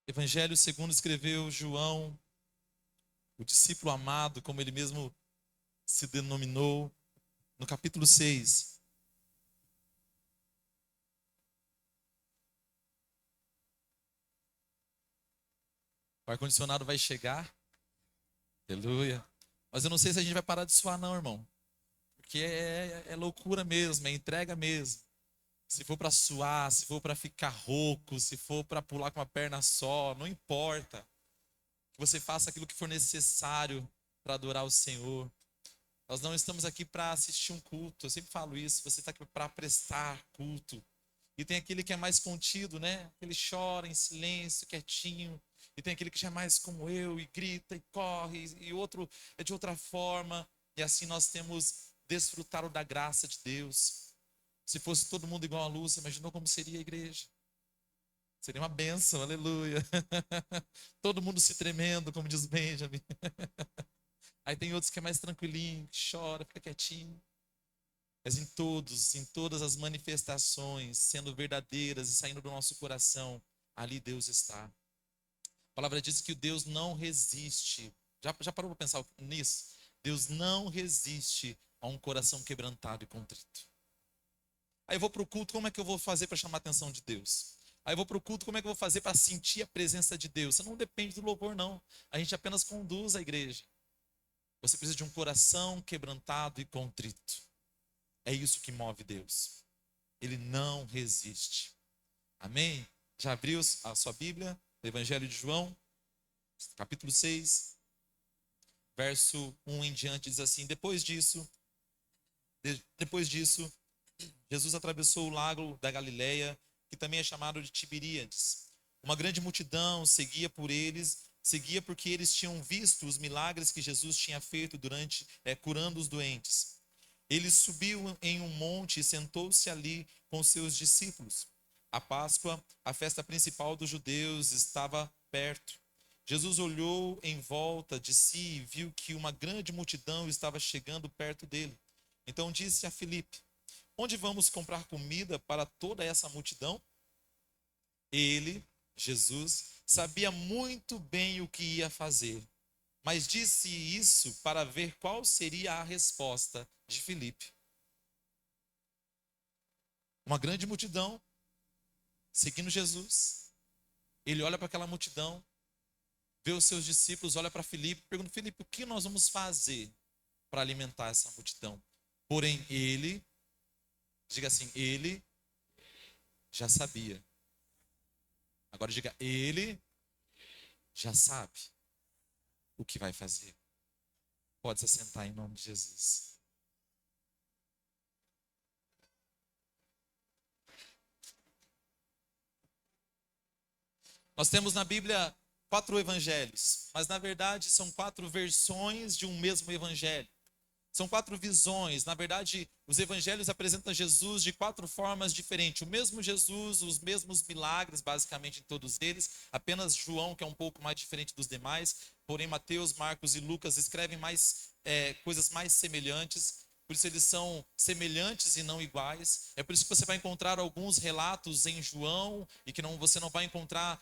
Evangelho segundo escreveu João, o discípulo amado, como ele mesmo se denominou, no capítulo 6. O ar-condicionado vai chegar, aleluia. Mas eu não sei se a gente vai parar de suar, não, irmão. Porque é loucura mesmo, é entrega mesmo. Se for para suar, se for para ficar rouco, se for para pular com uma perna só, não importa. Que você faça aquilo que for necessário para adorar o Senhor. Nós não estamos aqui para assistir um culto, eu sempre falo isso. Você está aqui para prestar culto. E tem aquele que é mais contido, né? Ele chora em silêncio, quietinho. E tem aquele que já é mais como eu, e grita, e corre, e outro é de outra forma. E assim nós temos desfrutado da graça de Deus. Se fosse todo mundo igual a Lúcia, imaginou como seria a igreja? Seria uma bênção, aleluia. Todo mundo se tremendo, como diz Benjamin. Aí tem outros que é mais tranquilinho, que chora, fica quietinho. Mas em todas as manifestações, sendo verdadeiras e saindo do nosso coração, ali Deus está. A palavra diz que o Deus não resiste. Já parou para pensar nisso? Deus não resiste a um coração quebrantado e contrito. Aí eu vou para o culto, como é que eu vou fazer para chamar a atenção de Deus? Aí eu vou para o culto, como é que eu vou fazer para sentir a presença de Deus? Você não depende do louvor, não. A gente apenas conduz a igreja. Você precisa de um coração quebrantado e contrito. É isso que move Deus. Ele não resiste. Amém? Já abriu a sua Bíblia? O Evangelho de João, capítulo 6, verso 1 em diante, diz assim: depois disso, Jesus atravessou o lago da Galileia, que também é chamado de Tiberíades. Uma grande multidão seguia porque eles tinham visto os milagres que Jesus tinha feito curando os doentes. Ele subiu em um monte e sentou-se ali com seus discípulos. A Páscoa, a festa principal dos judeus, estava perto. Jesus olhou em volta de si e viu que uma grande multidão estava chegando perto dele. Então disse a Filipe: Onde vamos comprar comida para toda essa multidão? Ele, Jesus, sabia muito bem o que ia fazer, mas disse isso para ver qual seria a resposta de Filipe. Uma grande multidão seguindo Jesus. Ele olha para aquela multidão, vê os seus discípulos, olha para Filipe, pergunta: Filipe, o que nós vamos fazer para alimentar essa multidão? Porém, ele, diga assim, ele já sabia. Agora diga, ele já sabe o que vai fazer. Pode se assentar em nome de Jesus. Nós temos na Bíblia 4 evangelhos, mas na verdade são 4 versões de um mesmo evangelho. São 4 visões. Na verdade, os evangelhos apresentam Jesus de 4 formas diferentes. O mesmo Jesus, os mesmos milagres, basicamente em todos eles. Apenas João, que é um pouco mais diferente dos demais. Porém, Mateus, Marcos e Lucas escrevem coisas mais semelhantes. Por isso eles são semelhantes e não iguais. É por isso que você vai encontrar alguns relatos em João e que você não vai encontrar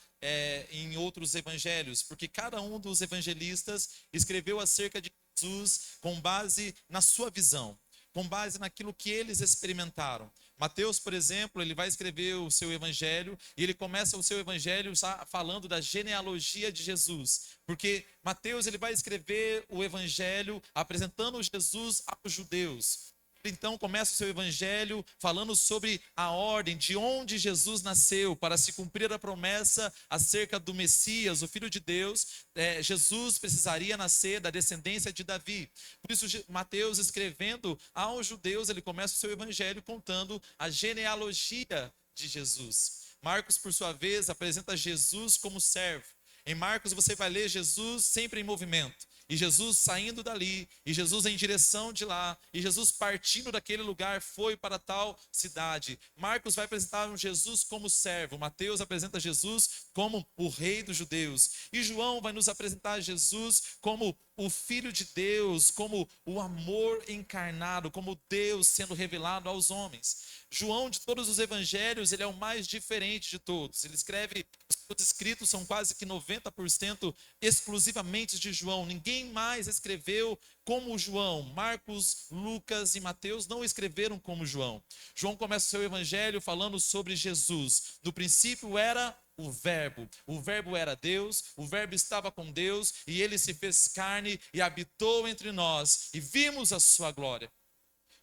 em outros evangelhos. Porque cada um dos evangelistas escreveu acerca de Jesus com base na sua visão, com base naquilo que eles experimentaram. Mateus, por exemplo, ele vai escrever o seu evangelho e ele começa o seu evangelho falando da genealogia de Jesus, porque Mateus ele vai escrever o evangelho apresentando Jesus aos judeus. Então começa o seu evangelho falando sobre a ordem de onde Jesus nasceu para se cumprir a promessa acerca do Messias, o Filho de Deus. Jesus precisaria nascer da descendência de Davi. Por isso Mateus, escrevendo aos judeus, ele começa o seu evangelho contando a genealogia de Jesus. Marcos, por sua vez, apresenta Jesus como servo. Em Marcos você vai ler Jesus sempre em movimento. E Jesus saindo dali, e Jesus em direção de lá, e Jesus partindo daquele lugar foi para tal cidade. Marcos vai apresentar um Jesus como servo, Mateus apresenta Jesus como o rei dos judeus, e João vai nos apresentar Jesus como o Filho de Deus, como o amor encarnado, como Deus sendo revelado aos homens. João, de todos os evangelhos, ele é o mais diferente de todos. Ele escreve os escritos são quase que 90% exclusivamente de João. Ninguém mais escreveu como João. Marcos, Lucas e Mateus não escreveram como João. João começa o seu evangelho falando sobre Jesus. No princípio era o verbo era Deus, o verbo estava com Deus e ele se fez carne e habitou entre nós e vimos a sua glória.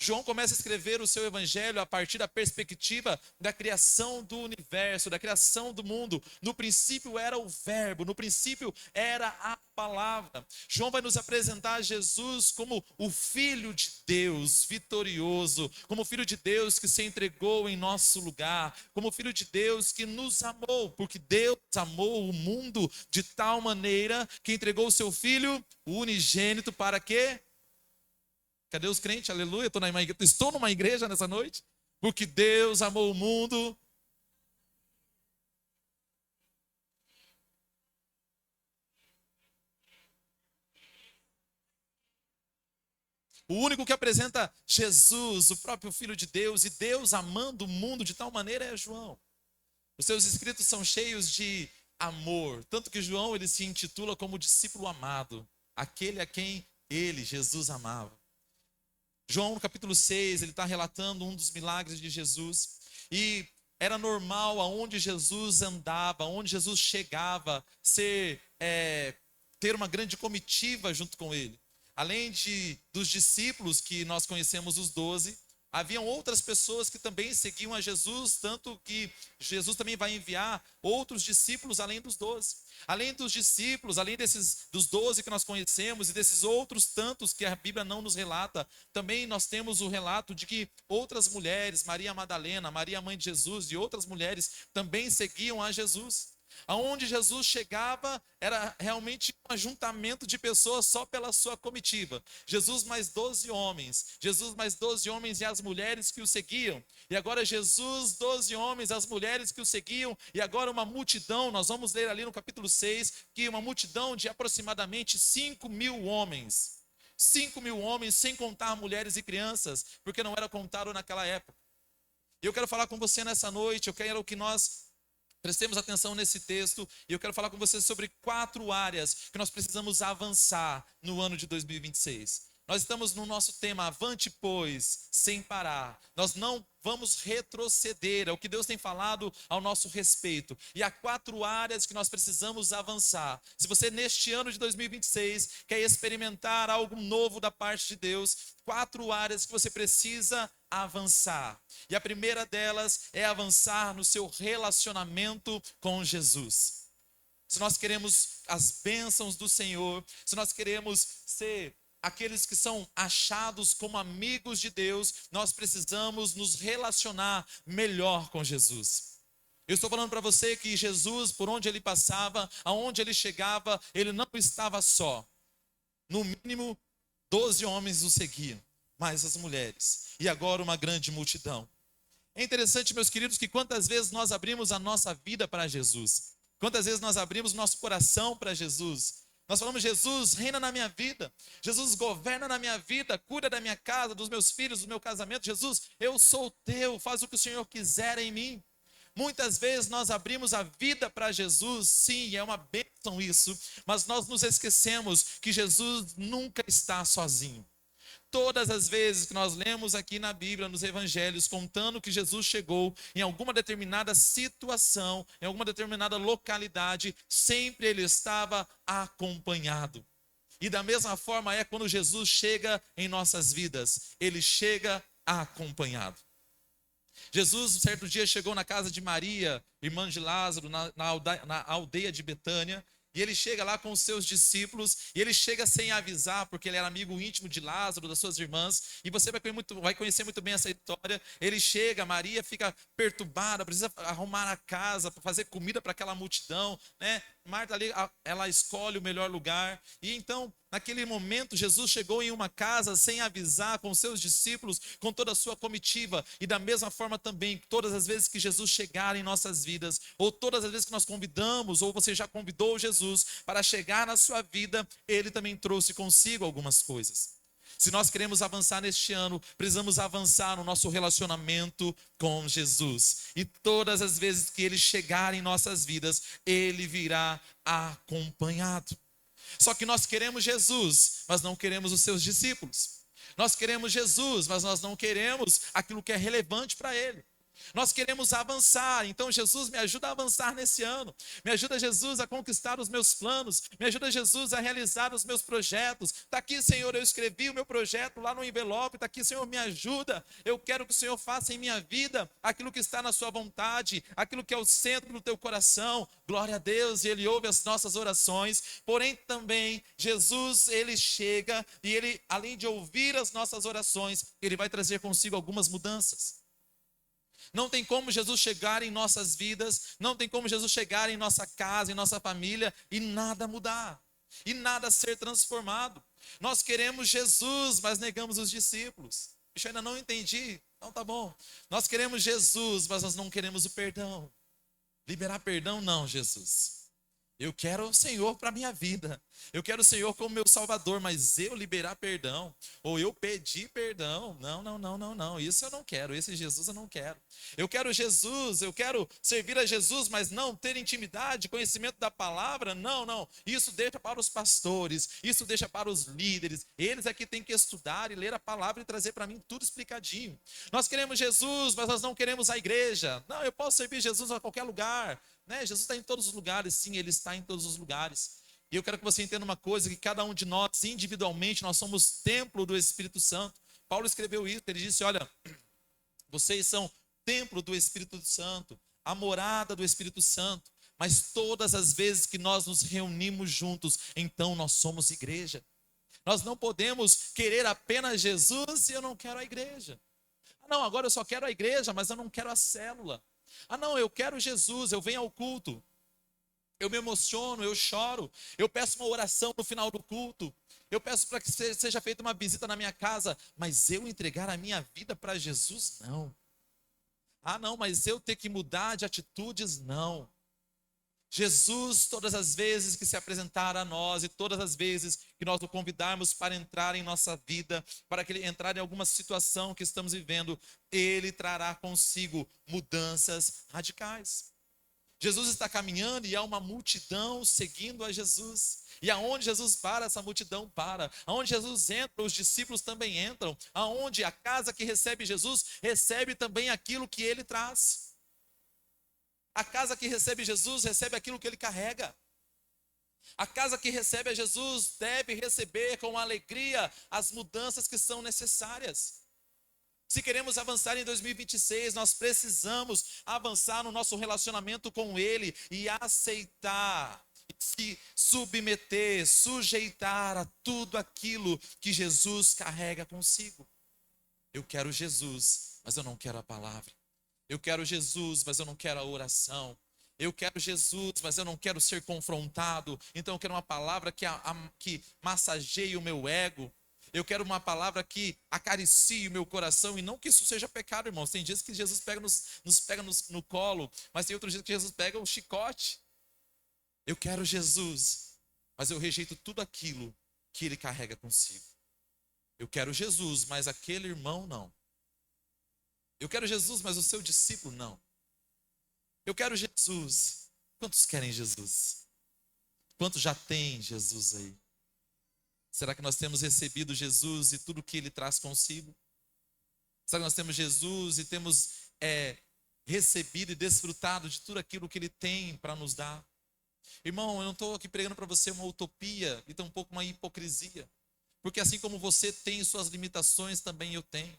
João começa a escrever o seu evangelho a partir da perspectiva da criação do universo, da criação do mundo. No princípio era o verbo, no princípio era a palavra. João vai nos apresentar Jesus como o Filho de Deus vitorioso, como o Filho de Deus que se entregou em nosso lugar, como o Filho de Deus que nos amou, porque Deus amou o mundo de tal maneira que entregou o seu Filho unigênito para quê? Cadê os crentes? Aleluia. Estou numa igreja nessa noite. Porque Deus amou o mundo. O único que apresenta Jesus, o próprio Filho de Deus, e Deus amando o mundo de tal maneira é João. Os seus escritos são cheios de amor. Tanto que João ele se intitula como discípulo amado. Aquele a quem ele, Jesus, amava. João, no capítulo 6, ele está relatando um dos milagres de Jesus. E era normal, aonde Jesus andava, aonde Jesus chegava, ter uma grande comitiva junto com ele. Além dos discípulos, que nós conhecemos os 12, haviam outras pessoas que também seguiam a Jesus, tanto que Jesus também vai enviar outros discípulos além dos 12. Além dos discípulos, além dos 12 que nós conhecemos e desses outros tantos que a Bíblia não nos relata, também nós temos o relato de que outras mulheres, Maria Madalena, Maria mãe de Jesus e outras mulheres também seguiam a Jesus. Aonde Jesus chegava era realmente um ajuntamento de pessoas só pela sua comitiva. Jesus mais 12 homens e as mulheres que o seguiam. E agora Jesus, 12 homens, as mulheres que o seguiam, e agora uma multidão, nós vamos ler ali no capítulo 6, que uma multidão de aproximadamente 5.000 homens. 5.000 homens, sem contar mulheres e crianças, porque não era contado naquela época. E eu quero falar com você nessa noite, eu quero que nós prestemos atenção nesse texto e eu quero falar com vocês sobre 4 áreas que nós precisamos avançar no ano de 2026. Nós estamos no nosso tema, avante pois, sem parar. Nós não vamos retroceder, é o que Deus tem falado ao nosso respeito. E há 4 áreas que nós precisamos avançar. Se você neste ano de 2026 quer experimentar algo novo da parte de Deus, 4 áreas que você precisa avançar. E a primeira delas é avançar no seu relacionamento com Jesus. Se nós queremos as bênçãos do Senhor, se nós queremos ser aqueles que são achados como amigos de Deus, nós precisamos nos relacionar melhor com Jesus. Eu estou falando para você que Jesus, por onde ele passava, aonde ele chegava, ele não estava só. No mínimo, 12 homens o seguiam, mais as mulheres. E agora uma grande multidão. É interessante, meus queridos, que quantas vezes nós abrimos a nossa vida para Jesus. Quantas vezes nós abrimos nosso coração para Jesus. Nós falamos, Jesus, reina na minha vida. Jesus, governa na minha vida, cuida da minha casa, dos meus filhos, do meu casamento. Jesus, eu sou teu, faz o que o Senhor quiser em mim. Muitas vezes nós abrimos a vida para Jesus, sim, é uma bênção isso, mas nós nos esquecemos que Jesus nunca está sozinho. Todas as vezes que nós lemos aqui na Bíblia, nos evangelhos, contando que Jesus chegou em alguma determinada situação, em alguma determinada localidade, sempre ele estava acompanhado. E da mesma forma é quando Jesus chega em nossas vidas, ele chega acompanhado. Jesus, um certo dia, chegou na casa de Maria, irmã de Lázaro, na aldeia de Betânia, e ele chega lá com os seus discípulos, e ele chega sem avisar, porque ele era amigo íntimo de Lázaro, das suas irmãs, e você vai conhecer muito bem essa história. Ele chega, Maria fica perturbada, precisa arrumar a casa, para fazer comida para aquela multidão, né? Marta ali, ela escolhe o melhor lugar, e então, naquele momento, Jesus chegou em uma casa sem avisar, com seus discípulos, com toda a sua comitiva, e da mesma forma também, todas as vezes que Jesus chegar em nossas vidas, ou todas as vezes que nós convidamos, ou você já convidou Jesus para chegar na sua vida, ele também trouxe consigo algumas coisas. Se nós queremos avançar neste ano, precisamos avançar no nosso relacionamento com Jesus. E todas as vezes que Ele chegar em nossas vidas, Ele virá acompanhado. Só que nós queremos Jesus, mas não queremos os seus discípulos. Nós queremos Jesus, mas nós não queremos aquilo que é relevante para Ele. Nós queremos avançar, então Jesus me ajuda a avançar nesse ano, me ajuda Jesus a conquistar os meus planos, me ajuda Jesus a realizar os meus projetos. Está aqui, Senhor, eu escrevi o meu projeto lá no envelope, está aqui, Senhor, me ajuda. Eu quero que o Senhor faça em minha vida aquilo que está na sua vontade, aquilo que é o centro do teu coração. Glória a Deus, e Ele ouve as nossas orações. Porém também Jesus, Ele chega e Ele, além de ouvir as nossas orações, Ele vai trazer consigo algumas mudanças. Não tem como Jesus chegar em nossas vidas, não tem como Jesus chegar em nossa casa, em nossa família e nada mudar, e nada ser transformado. Nós queremos Jesus, mas negamos os discípulos. Eu ainda não entendi. Então tá bom. Nós queremos Jesus, mas nós não queremos o perdão. Liberar perdão, não, Jesus. Eu quero o Senhor para a minha vida. Eu quero o Senhor como meu Salvador, mas eu liberar perdão, ou eu pedir perdão, não, não, não, não, não. Isso eu não quero, esse Jesus eu não quero. Eu quero Jesus, eu quero servir a Jesus, mas não ter intimidade, conhecimento da palavra, não, não. Isso deixa para os pastores, isso deixa para os líderes. Eles é que têm que estudar e ler a palavra e trazer para mim tudo explicadinho. Nós queremos Jesus, mas nós não queremos a igreja. Não, eu posso servir Jesus a qualquer lugar. Jesus está em todos os lugares, sim, Ele está em todos os lugares. E eu quero que você entenda uma coisa, que cada um de nós, individualmente, nós somos templo do Espírito Santo. Paulo escreveu isso, ele disse, olha, vocês são templo do Espírito Santo, a morada do Espírito Santo, mas todas as vezes que nós nos reunimos juntos, então nós somos igreja. Nós não podemos querer apenas Jesus e eu não quero a igreja. Não, agora eu só quero a igreja, mas eu não quero a célula. Não, eu quero Jesus, eu venho ao culto, eu me emociono, eu choro, eu peço uma oração no final do culto, eu peço para que seja feita uma visita na minha casa, mas eu entregar a minha vida para Jesus, não. Não, mas eu ter que mudar de atitudes, não. Jesus, todas as vezes que se apresentar a nós e todas as vezes que nós o convidarmos para entrar em nossa vida, para que ele entrar em alguma situação que estamos vivendo, ele trará consigo mudanças radicais. Jesus está caminhando e há uma multidão seguindo a Jesus. E aonde Jesus para, essa multidão para. Aonde Jesus entra, os discípulos também entram. Aonde a casa que recebe Jesus, recebe também aquilo que ele traz. A casa que recebe Jesus recebe aquilo que ele carrega. A casa que recebe a Jesus deve receber com alegria as mudanças que são necessárias. Se queremos avançar em 2026, nós precisamos avançar no nosso relacionamento com Ele e aceitar, se submeter, sujeitar a tudo aquilo que Jesus carrega consigo. Eu quero Jesus, mas eu não quero a palavra. Eu quero Jesus, mas eu não quero a oração. Eu quero Jesus, mas eu não quero ser confrontado. Então eu quero uma palavra que massageie o meu ego. Eu quero uma palavra que acaricie o meu coração. E não que isso seja pecado, irmãos. Tem dias que Jesus nos pega no colo, mas tem outros dias que Jesus pega o chicote. Eu quero Jesus, mas eu rejeito tudo aquilo que ele carrega consigo. Eu quero Jesus, mas aquele irmão não. Eu quero Jesus, mas o seu discípulo não. Eu quero Jesus. Quantos querem Jesus? Quantos já têm Jesus aí? Será que nós temos recebido Jesus e tudo que ele traz consigo? Será que nós temos Jesus e temos recebido e desfrutado de tudo aquilo que ele tem para nos dar? Irmão, eu não estou aqui pregando para você uma utopia e tampouco uma hipocrisia. Porque assim como você tem suas limitações, também eu tenho.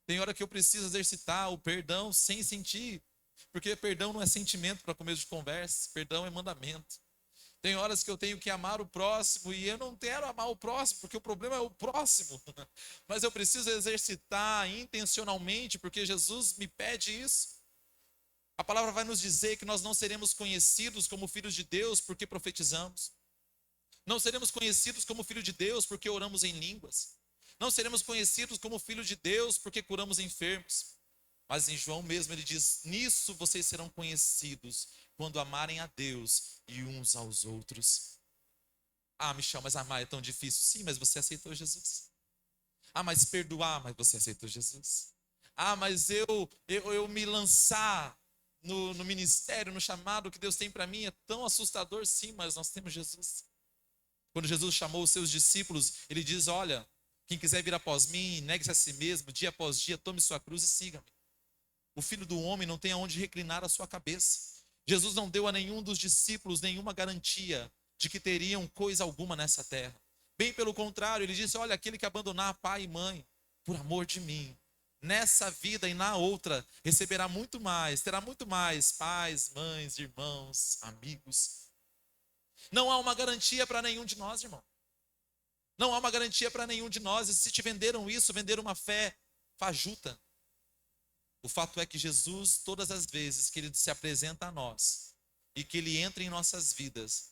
Tem hora que eu preciso exercitar o perdão sem sentir. Porque perdão não é sentimento para começo de conversa. Perdão é mandamento. Tem horas que eu tenho que amar o próximo e eu não quero amar o próximo, porque o problema é o próximo. Mas eu preciso exercitar intencionalmente, porque Jesus me pede isso. A palavra vai nos dizer que nós não seremos conhecidos como filhos de Deus porque profetizamos. Não seremos conhecidos como filhos de Deus porque oramos em línguas. Não seremos conhecidos como filhos de Deus porque curamos enfermos. Mas em João mesmo ele diz, nisso vocês serão conhecidos, quando amarem a Deus e uns aos outros. Michel, mas amar é tão difícil. Sim, mas você aceitou Jesus. Ah, mas perdoar, mas você aceitou Jesus. Ah, mas eu me lançar no ministério, no chamado que Deus tem para mim é tão assustador, sim, mas nós temos Jesus. Quando Jesus chamou os seus discípulos, ele diz: olha, quem quiser vir após mim, negue-se a si mesmo, dia após dia, tome sua cruz e siga-me. O Filho do Homem não tem aonde reclinar a sua cabeça. Jesus não deu a nenhum dos discípulos nenhuma garantia de que teriam coisa alguma nessa terra. Bem pelo contrário, ele disse: olha, aquele que abandonar pai e mãe, por amor de mim, nessa vida e na outra, receberá muito mais, terá muito mais pais, mães, irmãos, amigos. Não há uma garantia para nenhum de nós, irmão. Não há uma garantia para nenhum de nós. E se te venderam isso, venderam uma fé fajuta. O fato é que Jesus, todas as vezes que ele se apresenta a nós e que ele entra em nossas vidas,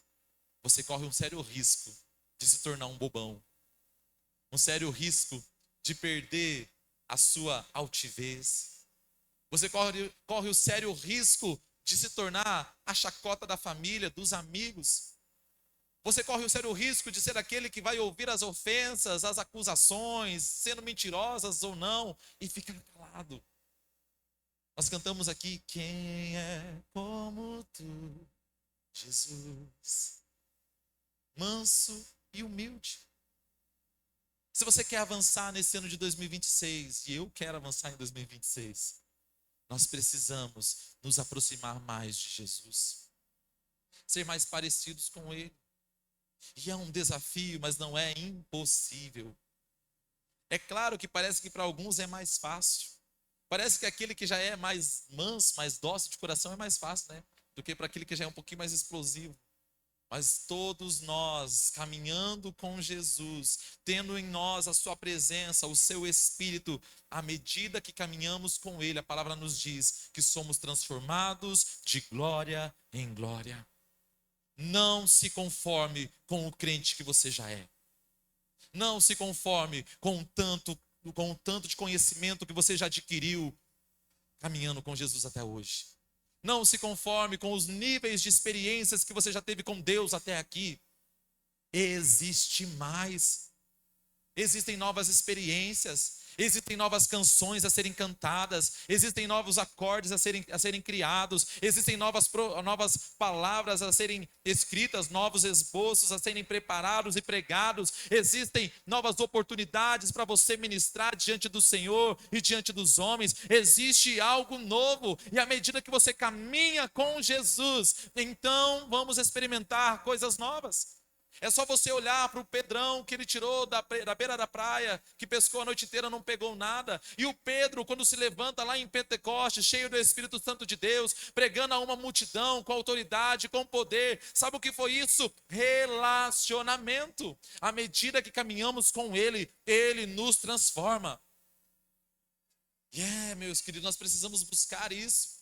você corre um sério risco de se tornar um bobão. Um sério risco de perder a sua altivez. Você corre o sério risco de se tornar a chacota da família, dos amigos. Você corre o sério risco de ser aquele que vai ouvir as ofensas, as acusações, sendo mentirosas ou não, e ficar calado. Nós cantamos aqui: quem é como tu, Jesus, manso e humilde. Se você quer avançar nesse ano de 2026, e eu quero avançar em 2026, nós precisamos nos aproximar mais de Jesus, ser mais parecidos com Ele. E é um desafio, mas não é impossível. É claro que parece que para alguns é mais fácil. Parece que aquele que já é mais manso, mais dócil de coração é mais fácil, né? Do que para aquele que já é um pouquinho mais explosivo. Mas todos nós, caminhando com Jesus, tendo em nós a sua presença, o seu Espírito, à medida que caminhamos com Ele, a palavra nos diz que somos transformados de glória em glória. Não se conforme com o crente que você já é. Não se conforme com o tanto de conhecimento que você já adquiriu caminhando com Jesus até hoje. Não se conforme com os níveis de experiências que você já teve com Deus até aqui. Existe mais. Existem novas experiências, existem novas canções a serem cantadas, existem novos acordes a serem criados, existem novas palavras a serem escritas, novos esboços a serem preparados e pregados, existem novas oportunidades para você ministrar diante do Senhor e diante dos homens. Existe algo novo, e à medida que você caminha com Jesus, então vamos experimentar coisas novas. É só você olhar para o Pedrão que ele tirou da beira da praia, que pescou a noite inteira, não pegou nada. E o Pedro, quando se levanta lá em Pentecostes, cheio do Espírito Santo de Deus, pregando a uma multidão com autoridade, com poder. Sabe o que foi isso? Relacionamento. À medida que caminhamos com Ele, Ele nos transforma. Meus queridos, nós precisamos buscar isso.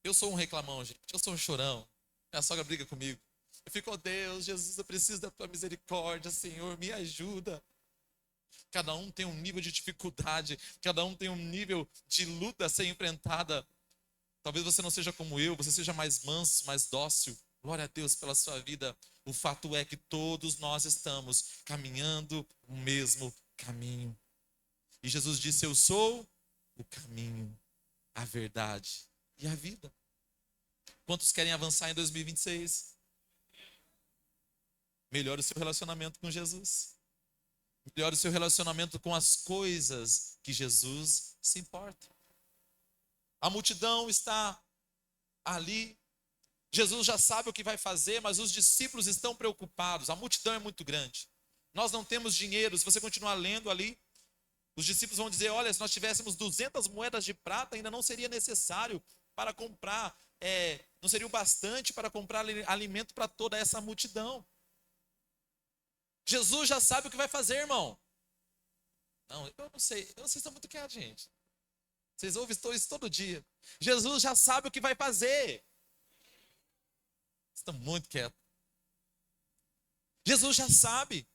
Eu sou um reclamão, gente. Eu sou um chorão. Minha sogra briga comigo. Eu fico: oh Deus, Jesus, eu preciso da tua misericórdia, Senhor, me ajuda. Cada um tem um nível de dificuldade, cada um tem um nível de luta a ser enfrentada. Talvez você não seja como eu, você seja mais manso, mais dócil. Glória a Deus pela sua vida. O fato é que todos nós estamos caminhando o mesmo caminho. E Jesus disse: eu sou o caminho, a verdade e a vida. Quantos querem avançar em 2026? Melhore o seu relacionamento com Jesus. Melhore o seu relacionamento com as coisas que Jesus se importa. A multidão está ali. Jesus já sabe o que vai fazer, mas os discípulos estão preocupados. A multidão é muito grande. Nós não temos dinheiro. Se você continuar lendo ali, os discípulos vão dizer: olha, se nós tivéssemos 200 moedas de prata, ainda não seria necessário para comprar, não seria o bastante para comprar alimento para toda essa multidão. Jesus já sabe o que vai fazer, irmão. Não, eu não sei. Vocês estão muito quietos, gente. Vocês ouvem isso todo dia. Jesus já sabe o que vai fazer. Estão muito quietos. Jesus já sabe.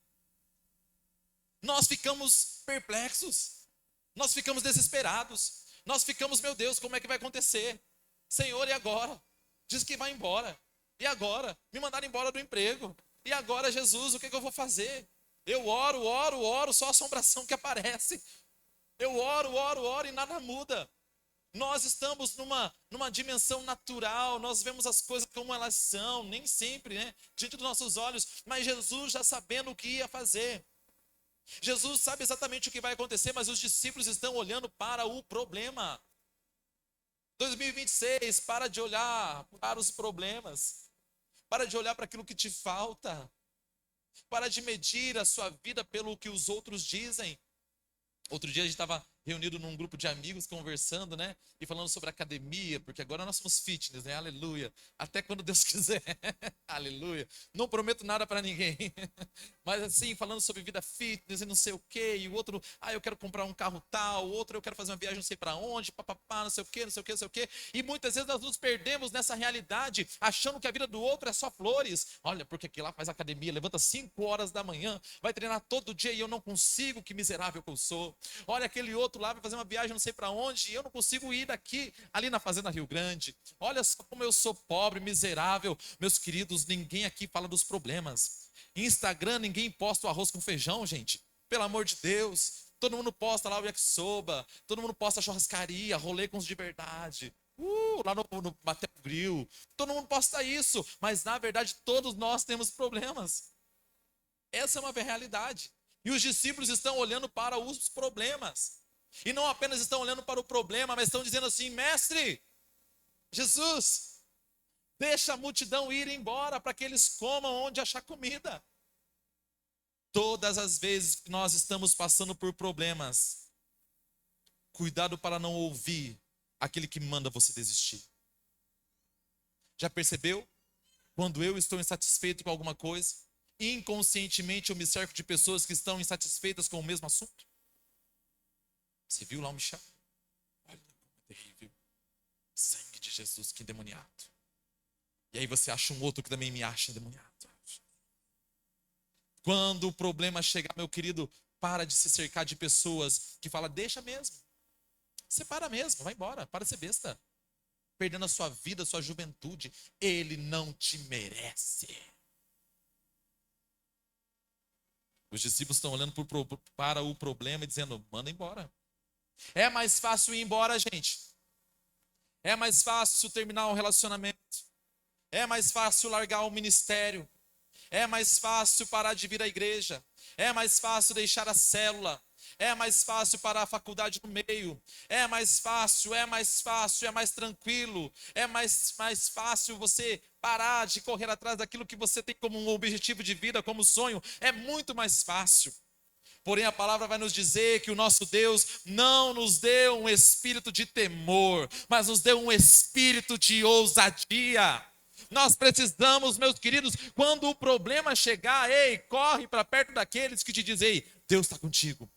Nós ficamos perplexos. Nós ficamos desesperados. Nós ficamos: meu Deus, como é que vai acontecer? Senhor, e agora? Diz que vai embora. E agora? Me mandaram embora do emprego. E agora, Jesus, o que eu vou fazer? Eu oro, oro, oro, só assombração que aparece. Eu oro, oro, oro e nada muda. Nós estamos numa dimensão natural, nós vemos as coisas como elas são, nem sempre, né? Diante dos nossos olhos, mas Jesus já sabendo o que ia fazer. Jesus sabe exatamente o que vai acontecer, mas os discípulos estão olhando para o problema. 2026, para de olhar para os problemas. Para de olhar para aquilo que te falta. Para de medir a sua vida pelo que os outros dizem. Outro dia a gente estava reunido num grupo de amigos conversando, né? E falando sobre academia, porque agora nós somos fitness, né? Aleluia. Até quando Deus quiser. Aleluia. Não prometo nada para ninguém. Mas assim, falando sobre vida fitness e não sei o quê. E o outro, eu quero comprar um carro tal. O outro, eu quero fazer uma viagem não sei para onde. Papapá, não sei o quê, não sei o quê, não sei o quê. E muitas vezes nós nos perdemos nessa realidade, achando que a vida do outro é só flores. Olha, porque aquele lá faz academia, levanta 5 horas da manhã, vai treinar todo dia e eu não consigo, que miserável que eu sou. Olha, aquele outro lá vai fazer uma viagem não sei para onde e eu não consigo ir daqui, ali na Fazenda Rio Grande. Olha só como eu sou pobre, miserável. Meus queridos, ninguém aqui fala dos problemas. Instagram, ninguém posta o arroz com feijão, gente. Pelo amor de Deus. Todo mundo posta lá o yakisoba, todo mundo posta churrascaria, rolê com os de verdade. Lá no Mateu Grill. Todo mundo posta isso, mas na verdade todos nós temos problemas. Essa é uma realidade. E os discípulos estão olhando para os problemas. E não apenas estão olhando para o problema, mas estão dizendo assim: mestre, Jesus, deixa a multidão ir embora para que eles comam onde achar comida. Todas as vezes que nós estamos passando por problemas, cuidado para não ouvir aquele que manda você desistir. Já percebeu? Quando eu estou insatisfeito com alguma coisa, inconscientemente eu me cerco de pessoas que estão insatisfeitas com o mesmo assunto. Você viu lá o Michel? Olha como é terrível. Sangue de Jesus, que endemoniado. E aí você acha um outro que também me acha endemoniado. Quando o problema chegar, meu querido, para de se cercar de pessoas que falam: deixa mesmo. Separa mesmo, vai embora, para de ser besta. Perdendo a sua vida, a sua juventude. Ele não te merece. Os discípulos estão olhando para o problema e dizendo: manda embora. É mais fácil ir embora, gente. É mais fácil terminar um relacionamento. É mais fácil largar o ministério. É mais fácil parar de vir à igreja. É mais fácil deixar a célula. É mais fácil parar a faculdade no meio. É mais fácil, é mais fácil, é mais tranquilo. É mais fácil você parar de correr atrás daquilo que você tem como um objetivo de vida, como sonho. É muito mais fácil. Porém, a palavra vai nos dizer que o nosso Deus não nos deu um espírito de temor, mas nos deu um espírito de ousadia. Nós precisamos, meus queridos, quando o problema chegar, corre para perto daqueles que te dizem: Deus está contigo.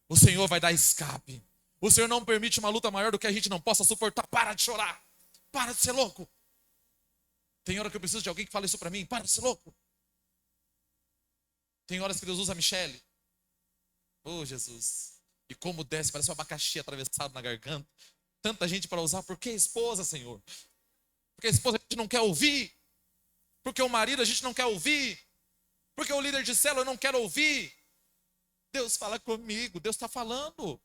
O Senhor vai dar escape. O Senhor não permite uma luta maior do que a gente não possa suportar. Para de chorar. Para de ser louco. Tem hora que eu preciso de alguém que fale isso para mim. Para de ser louco. Tem horas que Deus usa a Michele. Oh, Jesus. E como desce, parece um abacaxi atravessado na garganta. Tanta gente para usar. Por que esposa, Senhor? Porque a esposa a gente não quer ouvir. Porque o marido a gente não quer ouvir. Porque o líder de célula eu não quero ouvir. Deus fala comigo. Deus está falando.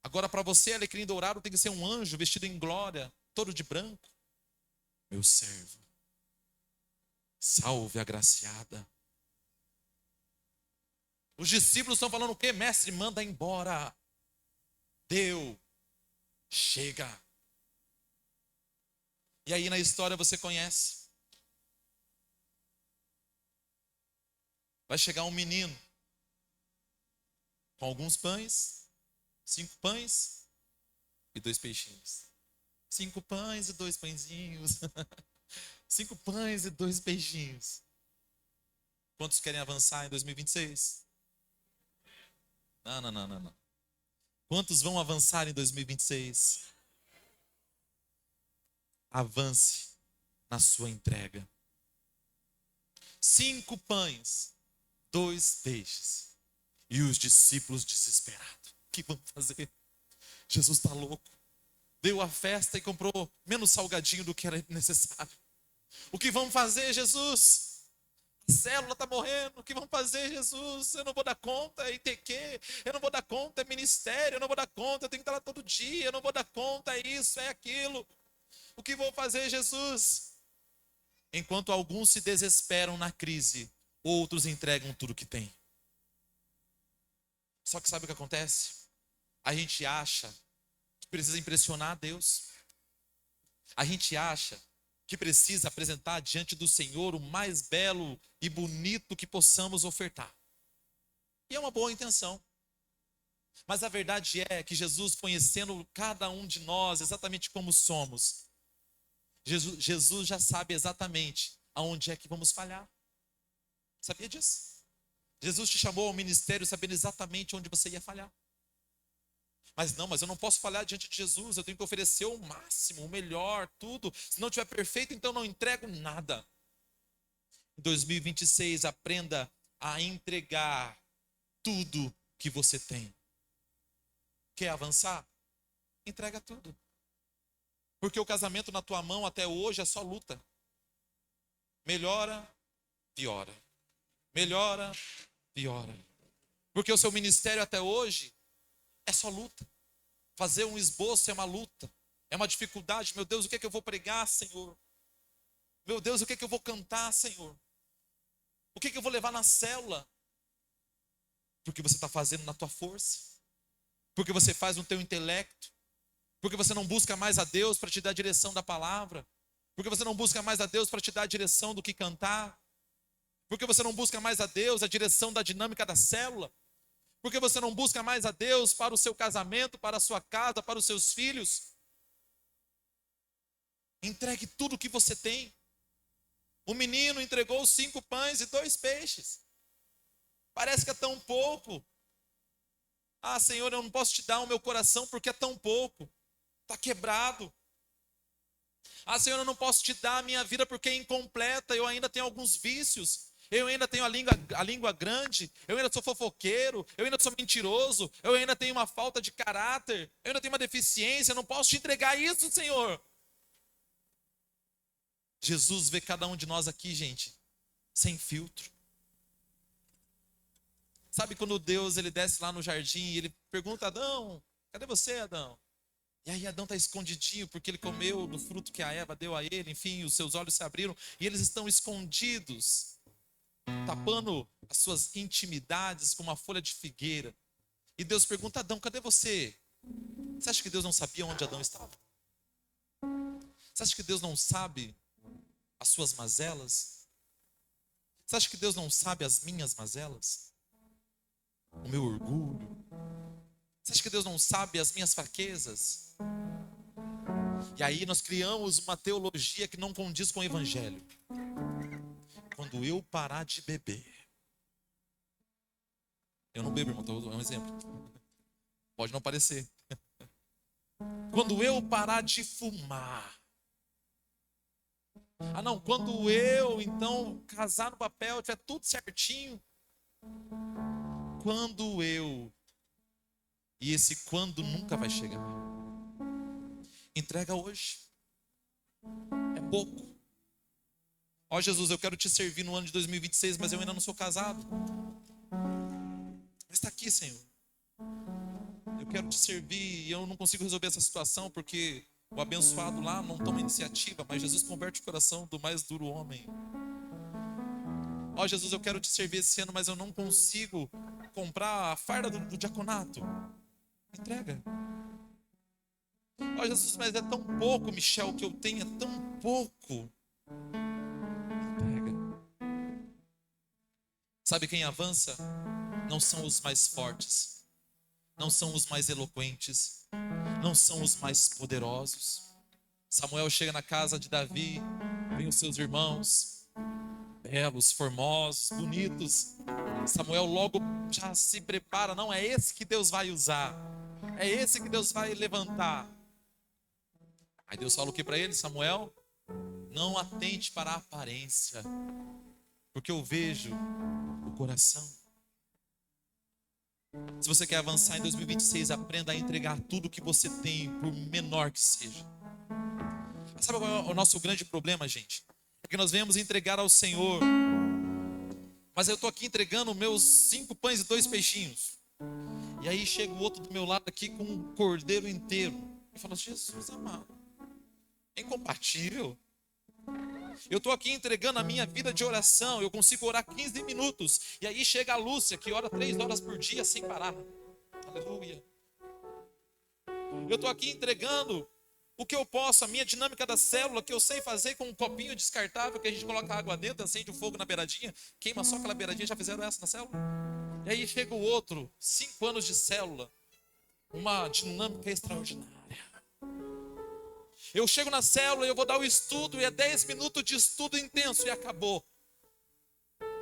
Agora para você, alecrim dourado tem que ser um anjo vestido em glória, todo de branco. Meu servo, salve a agraciada. Os discípulos estão falando o quê? Mestre, manda embora. Deu. Chega. E aí na história você conhece. Vai chegar um menino com alguns pães, 5 pães e 2 peixinhos. 5 pães e 2 pãezinhos. 5 pães e 2 peixinhos. Quantos querem avançar em 2026? Não. Quantos vão avançar em 2026? Avance na sua entrega. 5 pães, 2 peixes. E os discípulos desesperados. O que vão fazer? Jesus está louco. Deu a festa e comprou menos salgadinho do que era necessário. O que vamos fazer, Jesus? A célula está morrendo, o que vamos fazer, Jesus? Eu não vou dar conta, é ITQ, eu não vou dar conta, é ministério, eu não vou dar conta, eu tenho que estar lá todo dia, eu não vou dar conta, é isso, é aquilo. O que vou fazer, Jesus? Enquanto alguns se desesperam na crise, outros entregam tudo que têm. Só que sabe o que acontece? A gente acha que precisa impressionar a Deus. A gente acha que precisa apresentar diante do Senhor o mais belo e bonito que possamos ofertar. E é uma boa intenção. Mas a verdade é que Jesus, conhecendo cada um de nós exatamente como somos, Jesus já sabe exatamente aonde é que vamos falhar. Sabia disso? Jesus te chamou ao ministério sabendo exatamente onde você ia falhar. Mas eu não posso falhar diante de Jesus, eu tenho que oferecer o máximo, o melhor, tudo. Se não estiver perfeito, então não entrego nada. Em 2026, aprenda a entregar tudo que você tem. Quer avançar? Entrega tudo. Porque o casamento na tua mão até hoje é só luta. Melhora, piora. Melhora, piora. Porque o seu ministério até hoje é só luta. Fazer um esboço é uma luta. É uma dificuldade. Meu Deus, o que é que eu vou pregar, Senhor? Meu Deus, o que é que eu vou cantar, Senhor? O que é que eu vou levar na célula? Porque você está fazendo na tua força. Porque você faz no teu intelecto. Porque você não busca mais a Deus para te dar a direção da palavra. Porque você não busca mais a Deus para te dar a direção do que cantar. Porque você não busca mais a Deus a direção da dinâmica da célula. Porque você não busca mais a Deus para o seu casamento, para a sua casa, para os seus filhos. Entregue tudo o que você tem. O menino entregou 5 pães e 2 peixes. Parece que é tão pouco. Ah, Senhor, eu não posso te dar o meu coração porque é tão pouco. Está quebrado. Ah, Senhor, eu não posso te dar a minha vida porque é incompleta. Eu ainda tenho alguns vícios. Eu ainda tenho a língua grande, eu ainda sou fofoqueiro, eu ainda sou mentiroso, eu ainda tenho uma falta de caráter, eu ainda tenho uma deficiência, eu não posso te entregar isso, Senhor. Jesus vê cada um de nós aqui, gente, sem filtro. Sabe quando Deus ele desce lá no jardim e ele pergunta a Adão, cadê você, Adão? E aí Adão está escondidinho porque ele comeu do fruto que a Eva deu a ele, enfim, os seus olhos se abriram e eles estão escondidos, tapando as suas intimidades com uma folha de figueira. E Deus pergunta: Adão, cadê você? Você acha que Deus não sabia onde Adão estava? Você acha que Deus não sabe as suas mazelas? Você acha que Deus não sabe as minhas mazelas? O meu orgulho? Você acha que Deus não sabe as minhas fraquezas? E aí nós criamos uma teologia que não condiz com o evangelho. Quando eu parar de beber. Eu não bebo, irmão, é um exemplo. Pode não parecer. Quando eu parar de fumar. Ah não, quando eu então casar no papel, tiver tudo certinho. Quando eu. E esse quando nunca vai chegar. Entrega hoje. É pouco. Ó Jesus, eu quero te servir no ano de 2026, mas eu ainda não sou casado. Mas está aqui, Senhor. Eu quero te servir e eu não consigo resolver essa situação porque o abençoado lá não toma iniciativa, mas Jesus converte o coração do mais duro homem. Ó Jesus, eu quero te servir esse ano, mas eu não consigo comprar a farda do diaconato. Entrega. Ó Jesus, mas é tão pouco, Michel, o que eu tenho é tão pouco. Entrega. Sabe quem avança? Não são os mais fortes, não são os mais eloquentes, não são os mais poderosos. Samuel chega na casa de Davi, vem os seus irmãos, belos, formosos, bonitos. Samuel logo já se prepara, não, é esse que Deus vai usar, é esse que Deus vai levantar. Aí Deus fala o que para ele? Samuel, não atente para a aparência, porque eu vejo o coração. Se você quer avançar em 2026, aprenda a entregar tudo que você tem, por menor que seja. Sabe qual é o nosso grande problema, gente? É que nós venhamos entregar ao Senhor mas eu estou aqui entregando meus 5 pães e 2 peixinhos. E aí chega o outro do meu lado aqui com um cordeiro inteiro. E fala, Jesus amado, é incompatível. Eu estou aqui entregando a minha vida de oração, eu consigo orar 15 minutos. E aí chega a Lúcia, que ora 3 horas por dia sem parar. Aleluia. Eu estou aqui entregando o que eu posso, a minha dinâmica da célula, que eu sei fazer com um copinho descartável, que a gente coloca água dentro, acende o fogo na beiradinha, queima só aquela beiradinha. Já fizeram essa na célula? E aí chega o outro, 5 anos de célula, uma dinâmica extraordinária. Eu chego na célula e eu vou dar o estudo, e é 10 minutos de estudo intenso, e acabou.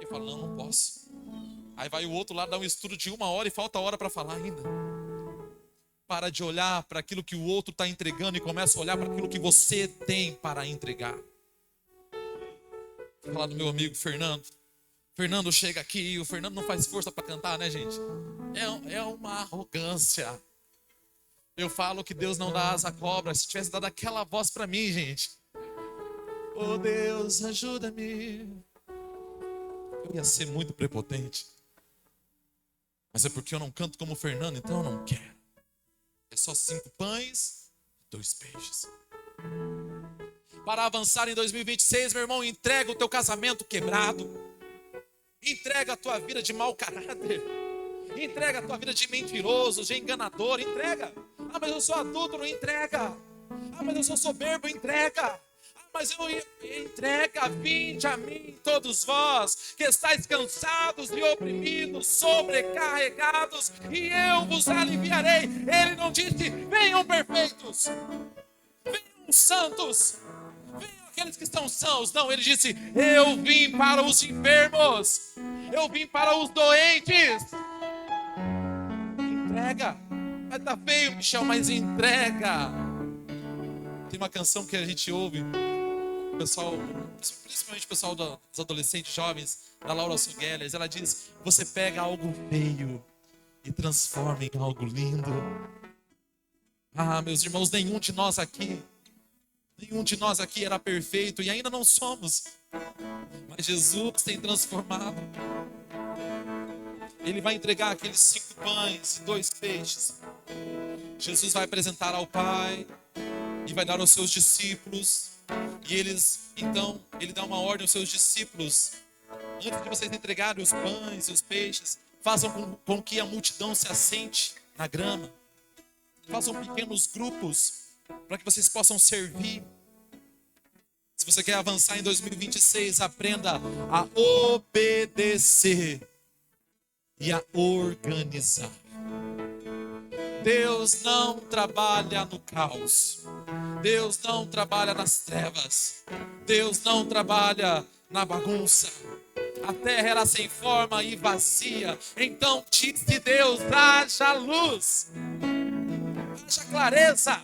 Eu falo, não posso. Aí vai o outro lá dar um estudo de 1 hora e falta hora para falar ainda. Para de olhar para aquilo que o outro está entregando e começa a olhar para aquilo que você tem para entregar. Vou falar do meu amigo Fernando. Fernando chega aqui e o Fernando não faz força para cantar, né, gente? É uma arrogância. Eu falo que Deus não dá asa à cobra. Se tivesse dado aquela voz para mim, gente. Oh Deus, ajuda-me. Eu ia ser muito prepotente. Mas é porque eu não canto como o Fernando, então eu não quero. É só 5 pães e 2 peixes. Para avançar em 2026, meu irmão, entrega o teu casamento quebrado. Entrega a tua vida de mau caráter. Entrega a tua vida de mentiroso, de enganador. Entrega. Ah, mas eu sou adúltero. Entrega. Ah, mas eu sou soberbo. Entrega. Mas eu entrega, vinde a mim todos vós, que estáis cansados e oprimidos, sobrecarregados, e eu vos aliviarei. Ele não disse, venham perfeitos, venham santos, venham aqueles que estão sãos. Não, ele disse, eu vim para os enfermos, eu vim para os doentes. Entrega. Mas tá feio, Michel, mas entrega. Tem uma canção que a gente ouve, pessoal, principalmente o pessoal dos adolescentes jovens, da Laura Sugueles, ela diz, você pega algo feio e transforma em algo lindo. Ah, meus irmãos, nenhum de nós aqui era perfeito e ainda não somos, mas Jesus tem transformado. Ele vai entregar aqueles 5 pães e 2 peixes. Jesus vai apresentar ao Pai e vai dar aos seus discípulos. E ele dá uma ordem aos seus discípulos. Antes de vocês entregarem os pães e os peixes, façam com que a multidão se assente na grama. Façam pequenos grupos para que vocês possam servir. Se você quer avançar em 2026, aprenda a obedecer e a organizar. Deus não trabalha no caos. Deus não trabalha nas trevas. Deus não trabalha na bagunça. A terra era sem forma e vazia. Então disse Deus, haja luz. Haja clareza.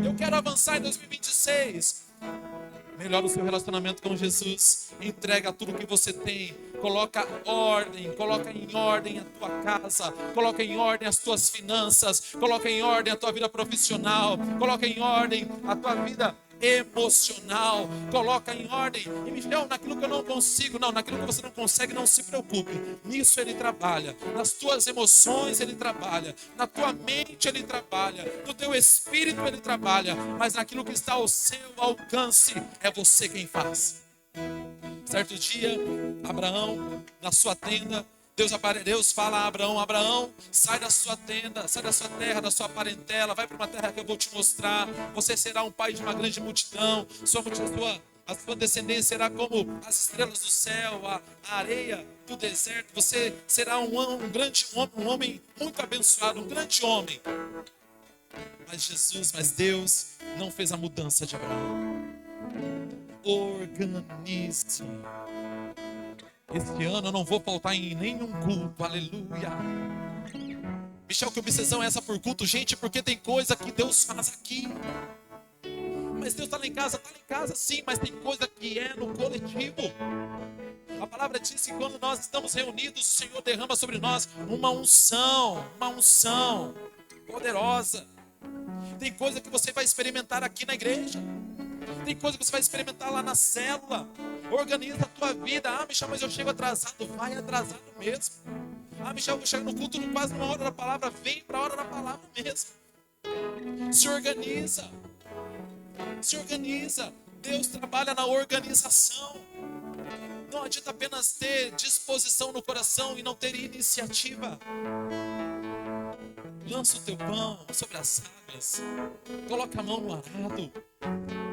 Eu quero avançar em 2026. Melhora o seu relacionamento com Jesus. Entrega tudo que você tem. Coloca em ordem a tua casa. Coloca em ordem as tuas finanças. Coloca em ordem a tua vida profissional. Coloca em ordem a tua vida emocional. Coloca em ordem. E Michel, naquilo que eu não consigo, não, naquilo que você não consegue, não se preocupe. Nisso ele trabalha. Nas tuas emoções ele trabalha. Na tua mente ele trabalha. No teu espírito ele trabalha. Mas naquilo que está ao seu alcance, é você quem faz. Certo dia, Abraão, na sua tenda, Deus fala a Abraão, Abraão, sai da sua tenda, sai da sua terra, da sua parentela, vai para uma terra que eu vou te mostrar. Você será um pai de uma grande multidão, a sua descendência será como as estrelas do céu, a areia do deserto. Você será um grande homem, um homem muito abençoado, um grande homem. Mas Deus não fez a mudança de Abraão. Organize. Este ano eu não vou faltar em nenhum culto, aleluia. Michel, que obsessão é essa por culto? Gente, porque tem coisa que Deus faz aqui. Mas Deus está lá em casa sim, mas tem coisa que é no coletivo. A palavra diz que quando nós estamos reunidos, o Senhor derrama sobre nós uma unção poderosa. Tem coisa que você vai experimentar aqui na igreja. Tem coisa que você vai experimentar lá na célula. Organiza a tua vida. Ah, Michel, mas eu chego atrasado. Vai atrasado mesmo. Ah, Michel, eu vou chegar no culto quase numa hora da palavra. Vem para a hora da palavra mesmo. Se organiza. Se organiza. Deus trabalha na organização. Não adianta apenas ter disposição no coração e não ter iniciativa. Lança o teu pão sobre as águas. Coloca a mão no arado.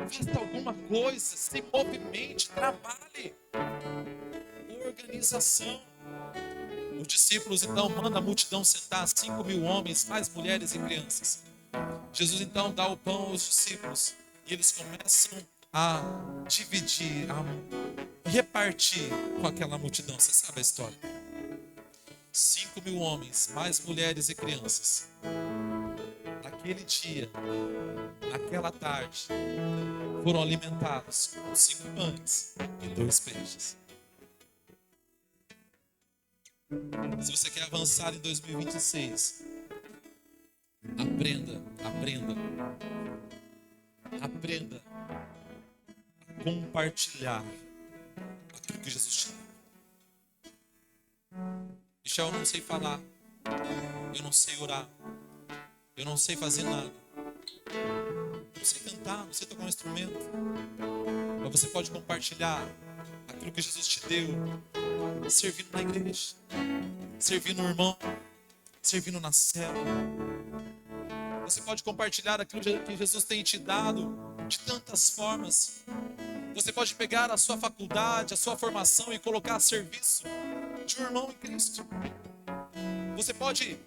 Faça alguma coisa. Se movimente. Trabalhe. Organização. Os discípulos então mandam a multidão sentar, 5.000 homens, mais mulheres e crianças. Jesus então dá o pão aos discípulos e eles começam a dividir, a repartir com aquela multidão. Você sabe a história? 5.000 homens, mais mulheres e crianças. Naquele dia, naquela tarde, foram alimentados com 5 pães e 2 peixes. Se você quer avançar em 2026, aprenda a compartilhar aquilo que Jesus te deu. Michel, eu não sei falar, eu não sei orar, eu não sei fazer nada, não sei cantar, não sei tocar um instrumento, mas você pode compartilhar aquilo que Jesus te deu, servindo na igreja, servindo no irmão, servindo na célula. Você pode compartilhar aquilo que Jesus tem te dado de tantas formas. Você pode pegar a sua faculdade, a sua formação e colocar a serviço de um irmão em Cristo. Você pode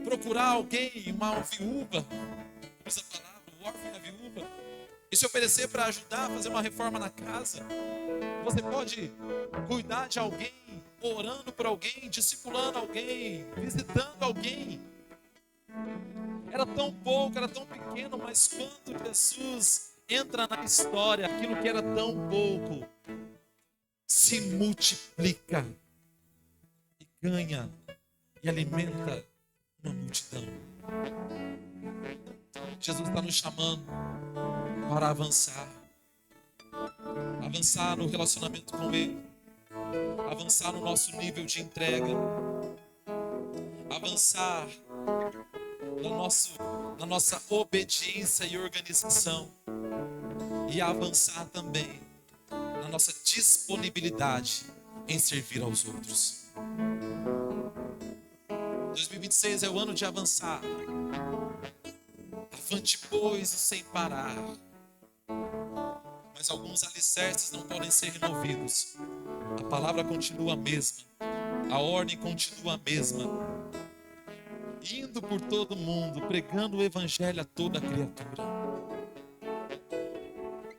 procurar alguém, uma viúva, usa a palavra, o órfão e a viúva, e se oferecer para ajudar a fazer uma reforma na casa. Você pode cuidar de alguém, orando por alguém, discipulando alguém, visitando alguém. Era tão pouco, era tão pequeno, mas quando Jesus entra na história, aquilo que era tão pouco se multiplica e ganha e alimenta uma multidão. Jesus está nos chamando para avançar no relacionamento com Ele, avançar no nosso nível de entrega, avançar na nossa obediência e organização, e avançar também na nossa disponibilidade em servir aos outros. 2026 é o ano de avançar. Avante, pois, e sem parar. Mas alguns alicerces não podem ser removidos. A palavra continua a mesma. A ordem continua a mesma. Indo por todo mundo, pregando o evangelho a toda criatura.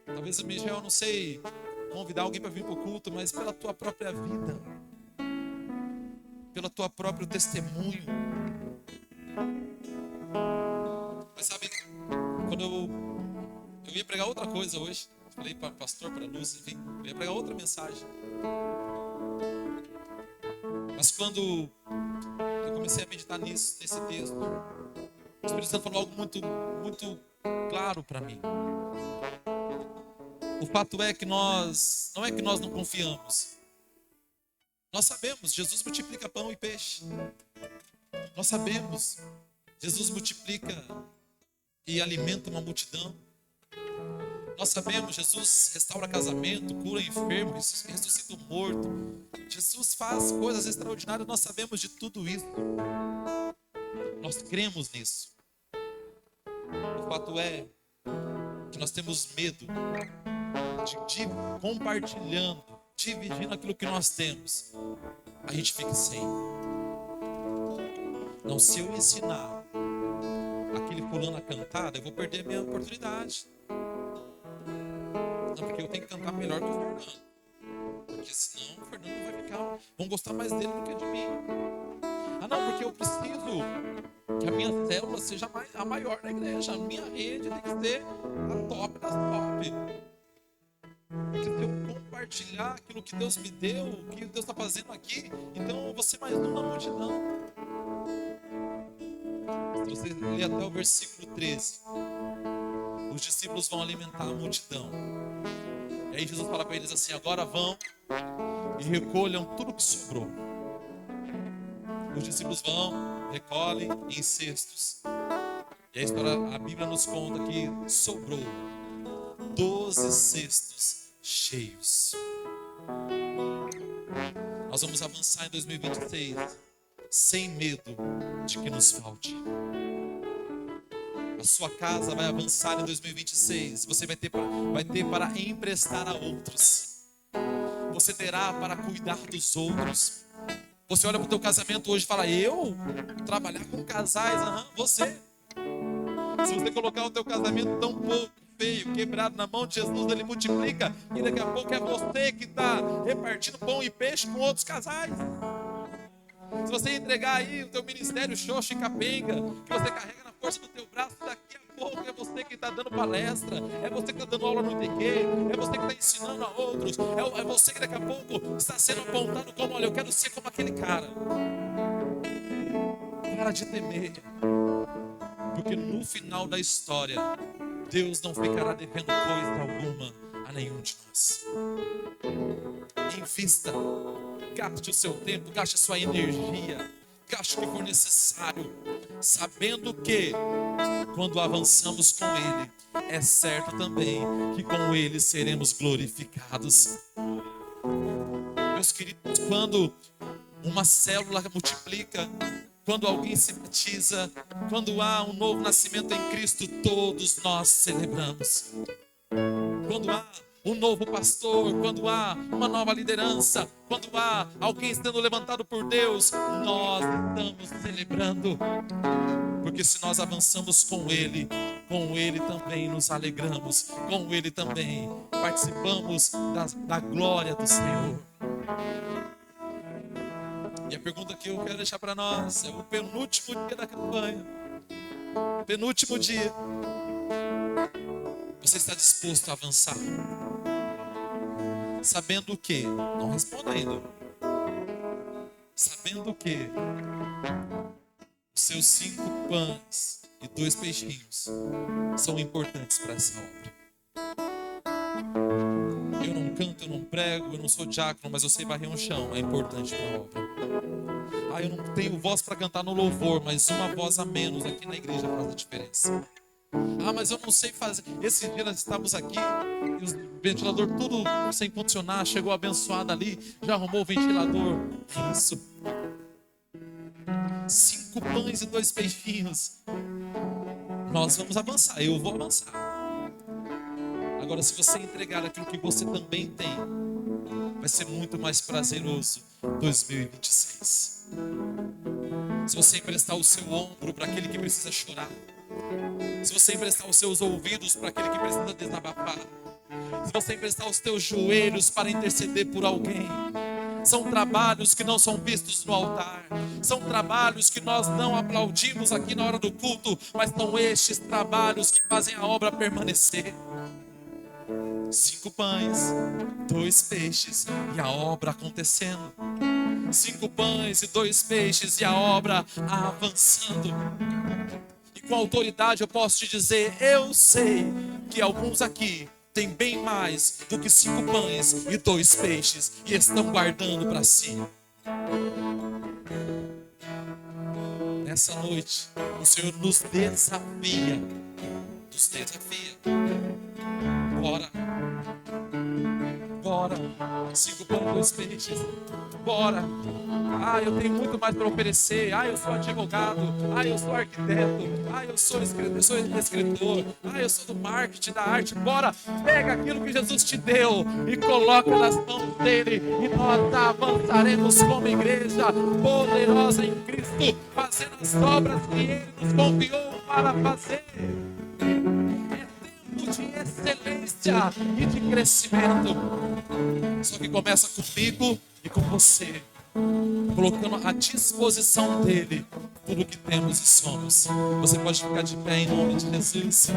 Talvez, Michel, eu não sei convidar alguém para vir para o culto, mas pela tua própria vida, pelo teu próprio testemunho. Mas sabe, quando eu ia pregar outra coisa hoje, falei para o pastor, para a Lúcia, enfim, eu ia pregar outra mensagem. Mas quando eu comecei a meditar nesse texto, o Espírito Santo falou algo muito, muito claro para mim. O fato é que não é que nós não confiamos. Nós sabemos, Jesus multiplica pão e peixe. Nós sabemos, Jesus multiplica e alimenta uma multidão. Nós sabemos, Jesus restaura casamento, cura enfermo, ressuscita o morto. Jesus faz coisas extraordinárias, nós sabemos de tudo isso. Nós cremos nisso. O fato é que nós temos medo de compartilhando, dividindo aquilo que nós temos, a gente fica sem. Não, se eu ensinar aquele fulano a cantar, eu vou perder a minha oportunidade. Não, porque eu tenho que cantar melhor que o Fernando. Porque senão o Fernando vai ficar... Vão gostar mais dele do que de mim. Ah, não, porque eu preciso que a minha célula seja a maior da igreja. A minha rede tem que ser a top das top. Porque se eu compartilhar aquilo que Deus me deu, o que Deus está fazendo aqui, então eu vou ser mais um na multidão. Se você ler até o versículo 13, os discípulos vão alimentar a multidão. E aí Jesus fala para eles assim: agora vão e recolham tudo que sobrou. Os discípulos vão, recolhem em cestos. E a Bíblia nos conta que sobrou 12 cestos cheios. Nós vamos avançar em 2026 sem medo de que nos falte. A sua casa vai avançar em 2026. Você vai ter para emprestar a outros. Você terá para cuidar dos outros. Você olha para o teu casamento hoje e fala: eu? Trabalhar com casais? Você. Se você colocar o teu casamento tão pouco, feio, quebrado na mão de Jesus, ele multiplica. E daqui a pouco é você que está repartindo pão e peixe com outros casais. Se você entregar aí o teu ministério xoxo e capenga, que você carrega na força do teu braço, daqui a pouco é você que está dando palestra, é você que está dando aula no ITQ, é você que está ensinando a outros, é você que daqui a pouco está sendo apontado como: olha, eu quero ser como aquele cara. Para de temer, porque no final da história, Deus não ficará devendo coisa alguma a nenhum de nós. Invista, gaste o seu tempo, gaste a sua energia, gaste o que for necessário, sabendo que quando avançamos com Ele, é certo também que com Ele seremos glorificados. Meus queridos, quando uma célula multiplica, quando alguém se batiza, quando há um novo nascimento em Cristo, todos nós celebramos. Quando há um novo pastor, quando há uma nova liderança, quando há alguém sendo levantado por Deus, nós estamos celebrando. Porque se nós avançamos com Ele também nos alegramos, com Ele também participamos da glória do Senhor. E a pergunta que eu quero deixar para nós é o penúltimo dia da campanha. Penúltimo dia. Você está disposto a avançar? Sabendo o quê? Não responda ainda. Sabendo o quê? Os seus 5 pães e 2 peixinhos são importantes para essa obra. Eu não canto, eu não prego, eu não sou diácono, mas eu sei varrer um chão, é importante para a obra. Eu não tenho voz para cantar no louvor, mas uma voz a menos aqui na igreja faz a diferença. Mas eu não sei fazer. Esse dia nós estávamos aqui e o ventilador tudo sem funcionar, chegou abençoado ali, já arrumou o ventilador. É isso. 5 pães e 2 peixinhos. Nós vamos avançar, eu vou avançar. Agora, se você entregar aquilo que você também tem, vai ser muito mais prazeroso 2026. Se você emprestar o seu ombro para aquele que precisa chorar, se você emprestar os seus ouvidos para aquele que precisa desabafar, se você emprestar os teus joelhos para interceder por alguém, são trabalhos que não são vistos no altar, são trabalhos que nós não aplaudimos aqui na hora do culto, mas são estes trabalhos que fazem a obra permanecer. 5 pães, 2 peixes e a obra acontecendo. 5 pães e 2 peixes e a obra avançando. E com autoridade eu posso te dizer, eu sei que alguns aqui têm bem mais do que 5 pães e 2 peixes e estão guardando para si. Nessa noite, o Senhor nos desafia. Nos desafia. Bora. Bora. 5 pães e 2 peixes. Bora. Eu tenho muito mais para oferecer. Eu sou advogado. Eu sou arquiteto. Eu sou escritor. Eu sou do marketing, da arte. Bora. Pega aquilo que Jesus te deu e coloca nas mãos dele. E nós avançaremos como igreja poderosa em Cristo, fazendo as obras que ele nos confiou para fazer. De excelência e de crescimento. Só que começa comigo e com você, colocando à disposição dele tudo o que temos e somos. Você pode ficar de pé em nome de Jesus.